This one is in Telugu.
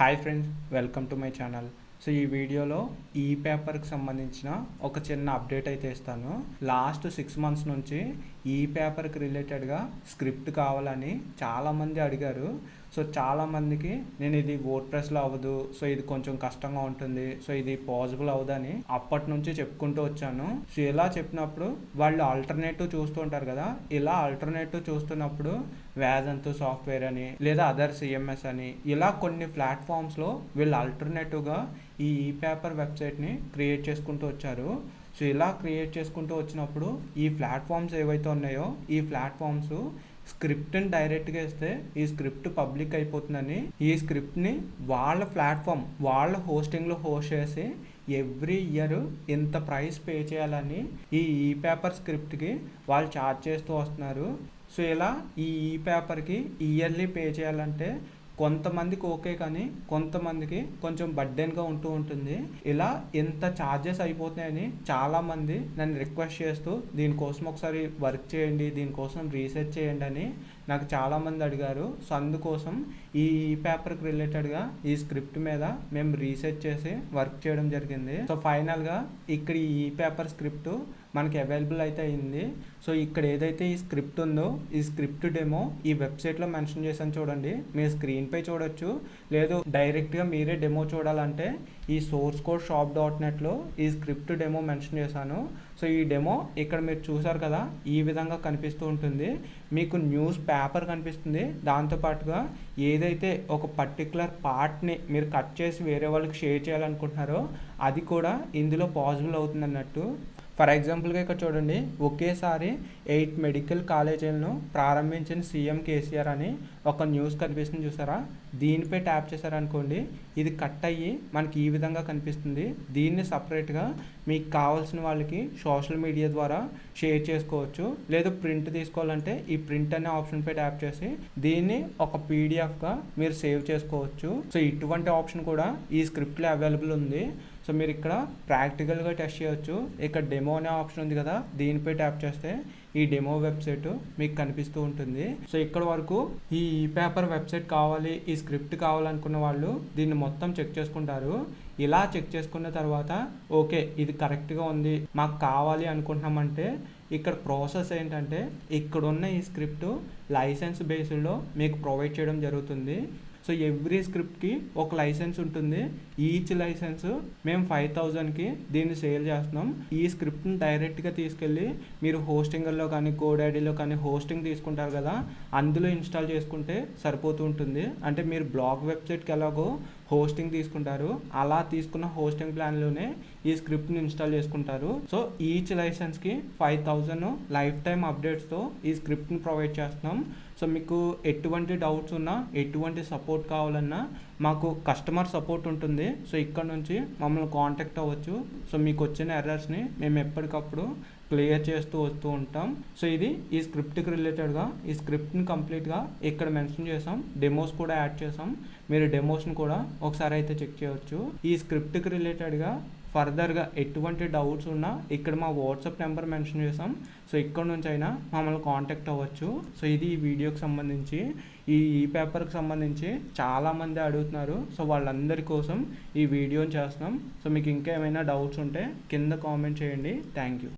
Hi friends, welcome to my channel. So ఈ వీడియోలో ఈ పేపర్కి సంబంధించిన ఒక చిన్న అప్డేట్ అయితే ఇస్తాను. లాస్ట్ 6 months నుంచి ఈ పేపర్కి రిలేటెడ్గా స్క్రిప్ట్ కావాలని చాలామంది అడిగారు. సో చాలామందికి నేను ఇది వర్డ్ప్రెస్లో అవ్వదు, సో ఇది కొంచెం కష్టంగా ఉంటుంది, సో ఇది పాసిబుల్ అవ్వదని అప్పటి నుంచి చెప్పుకుంటూ వచ్చాను. సో ఇలా చెప్పినప్పుడు వాళ్ళు ఆల్టర్నేటివ్ చూస్తూ ఉంటారు కదా, ఇలా ఆల్టర్నేటివ్ చూస్తున్నప్పుడు వేదాంతు సాఫ్ట్వేర్ అని లేదా అదర్ సిఎంఎస్ అని ఇలా కొన్ని ప్లాట్ఫామ్స్లో వీళ్ళు ఆల్టర్నేటివ్గా ఈ పేపర్ వెబ్సైట్ని క్రియేట్ చేసుకుంటూ వచ్చారు. సో ఇలా క్రియేట్ చేసుకుంటూ వచ్చినప్పుడు ఈ ప్లాట్ఫామ్స్ ఏవైతే ఉన్నాయో ఈ ప్లాట్ఫామ్స్ స్క్రిప్ట్ని డైరెక్ట్గా ఇస్తే ఈ స్క్రిప్ట్ పబ్లిక్ అయిపోతుందని ఈ స్క్రిప్ట్ని వాళ్ళ ప్లాట్ఫామ్ వాళ్ళ హోస్టింగ్లో హోస్ట్ చేసి ఎవ్రీ ఇయర్ ఇంత ప్రైస్ పే చేయాలని ఈ పేపర్ స్క్రిప్ట్కి వాళ్ళు ఛార్జ్ చేస్తూ వస్తున్నారు. సో ఇలా ఈ పేపర్కి ఇయర్లీ పే చేయాలంటే కొంతమందికి ఓకే, కానీ కొంతమందికి కొంచెం బర్డెన్గా ఉంటూ ఉంటుంది. ఇలా ఎంత ఛార్జెస్ అయిపోతున్నాయని చాలామంది నన్ను రిక్వెస్ట్ చేస్తూ దీనికోసం ఒకసారి వర్క్ చేయండి, దీనికోసం రీసెర్చ్ చేయండి అని నాకు చాలామంది అడిగారు. సో అందుకోసం ఈ పేపర్కి రిలేటెడ్గా ఈ స్క్రిప్ట్ మీద మేము రీసెర్చ్ చేసి వర్క్ చేయడం జరిగింది. సో ఫైనల్గా ఇక్కడ ఈ పేపర్ స్క్రిప్ట్ మనకి అవైలబుల్ అయితే అయింది. సో ఇక్కడ ఏదైతే ఈ స్క్రిప్ట్ ఉందో ఈ స్క్రిప్ట్ డెమో ఈ వెబ్సైట్లో మెన్షన్ చేశాను చూడండి, మీరు స్క్రీన్పై చూడొచ్చు. లేదు డైరెక్ట్గా మీరే డెమో చూడాలంటే ఈ సోర్స్ కోడ్ shop.netలో ఈ స్క్రిప్ట్ డెమో మెన్షన్ చేశాను. సో ఈ డెమో ఇక్కడ మీరు చూసారు కదా, ఈ విధంగా కనిపిస్తూ ఉంటుంది. మీకు న్యూస్ పేపర్ కనిపిస్తుంది, దాంతోపాటుగా ఏదైతే ఒక పర్టికులర్ పార్ట్ని మీరు కట్ చేసి వేరే వాళ్ళకి షేర్ చేయాలనుకుంటున్నారో అది కూడా ఇందులో పాసిబుల్ అవుతుంది అన్నట్టు. ఫర్ ఎగ్జాంపుల్గా ఇక్కడ చూడండి, ఒకేసారి 8 మెడికల్ కాలేజీలను ప్రారంభించిన సీఎం కేసీఆర్ అని ఒక న్యూస్ కనిపిస్తుంది చూసారా, దీనిపై ట్యాప్ చేశారనుకోండి ఇది కట్ అయ్యి మనకి ఈ విధంగా కనిపిస్తుంది. దీన్ని సపరేట్గా మీకు కావాల్సిన వాళ్ళకి సోషల్ మీడియా ద్వారా షేర్ చేసుకోవచ్చు. లేదు ప్రింట్ తీసుకోవాలంటే ఈ ప్రింట్ అనే ఆప్షన్పై ట్యాప్ చేసి దీన్ని ఒక పీడిఎఫ్గా మీరు సేవ్ చేసుకోవచ్చు. సో ఇటువంటి ఆప్షన్ కూడా ఈ స్క్రిప్ట్లో అవైలబుల్ ఉంది. సో మీరు ఇక్కడ ప్రాక్టికల్గా టెస్ట్ చేయవచ్చు. ఇక్కడ డెమో అనే ఆప్షన్ ఉంది కదా, దీనిపై ట్యాప్ చేస్తే ఈ డెమో వెబ్సైట్ మీకు కనిపిస్తూ ఉంటుంది. సో ఇక్కడ వరకు ఈ పేపర్ వెబ్సైట్ కావాలి, ఈ స్క్రిప్ట్ కావాలనుకున్న వాళ్ళు దీన్ని మొత్తం చెక్ చేసుకుంటారు. ఇలా చెక్ చేసుకున్న తర్వాత ఓకే ఇది కరెక్ట్గా ఉంది మాకు కావాలి అనుకుంటున్నామంటే ఇక్కడ ప్రాసెస్ ఏంటంటే ఇక్కడున్న ఈ స్క్రిప్ట్ లైసెన్స్ బేస్డ్లో మీకు ప్రొవైడ్ చేయడం జరుగుతుంది. సో ఎవ్రీ స్క్రిప్ట్కి ఒక లైసెన్స్ ఉంటుంది. ఈచ్ లైసెన్స్ మేము 5,000కి దీన్ని సేల్ చేస్తున్నాం. ఈ స్క్రిప్ట్ని డైరెక్ట్గా తీసుకెళ్ళి మీరు హోస్టింగర్లో కానీ గోడాడీలో కానీ హోస్టింగ్ తీసుకుంటారు కదా, అందులో ఇన్స్టాల్ చేసుకుంటే సరిపోతూ ఉంటుంది. అంటే మీరు బ్లాగ్ వెబ్సైట్కి ఎలాగో హోస్టింగ్ తీసుకుంటారు, అలా తీసుకున్న హోస్టింగ్ ప్లాన్లోనే ఈ స్క్రిప్ట్ని ఇన్స్టాల్ చేసుకుంటారు. సో ఈచ్ లైసెన్స్కి 5,000 లైఫ్ టైమ్ అప్డేట్స్తో ఈ స్క్రిప్ట్ని ప్రొవైడ్ చేస్తున్నాం. సో మీకు ఎటువంటి డౌట్స్ ఉన్నా ఎటువంటి సపోర్ట్ కావాలన్నా మాకు కస్టమర్ సపోర్ట్ ఉంటుంది. సో ఇక్కడ నుంచి మమ్మల్ని కాంటాక్ట్ అవ్వచ్చు. సో మీకు వచ్చిన ఎర్రర్స్ని మేము ఎప్పటికప్పుడు క్లియర్ చేస్తూ వస్తూ ఉంటాం. సో ఇది ఈ స్క్రిప్ట్కి రిలేటెడ్గా ఈ స్క్రిప్ట్ని కంప్లీట్గా ఇక్కడ మెన్షన్ చేసాం, డెమోస్ కూడా యాడ్ చేసాం. మీరు డెమోస్ని కూడా ఒకసారి అయితే చెక్ చేయవచ్చు. ఈ స్క్రిప్ట్కి రిలేటెడ్గా ఫర్దర్గా ఎటువంటి డౌట్స్ ఉన్నా ఇక్కడ మా వాట్సాప్ నెంబర్ మెన్షన్ చేసాం. సో ఇక్కడ నుంచి అయినా మమ్మల్ని కాంటాక్ట్ అవ్వచ్చు. సో ఇది ఈ వీడియోకి సంబంధించి ఈ పేపర్కి సంబంధించి చాలామంది అడుగుతున్నారు. సో వాళ్ళందరి కోసం ఈ వీడియోని చేస్తున్నాం. సో మీకు ఇంకా ఏమైనా డౌట్స్ ఉంటే కింద కామెంట్ చేయండి. Thank you.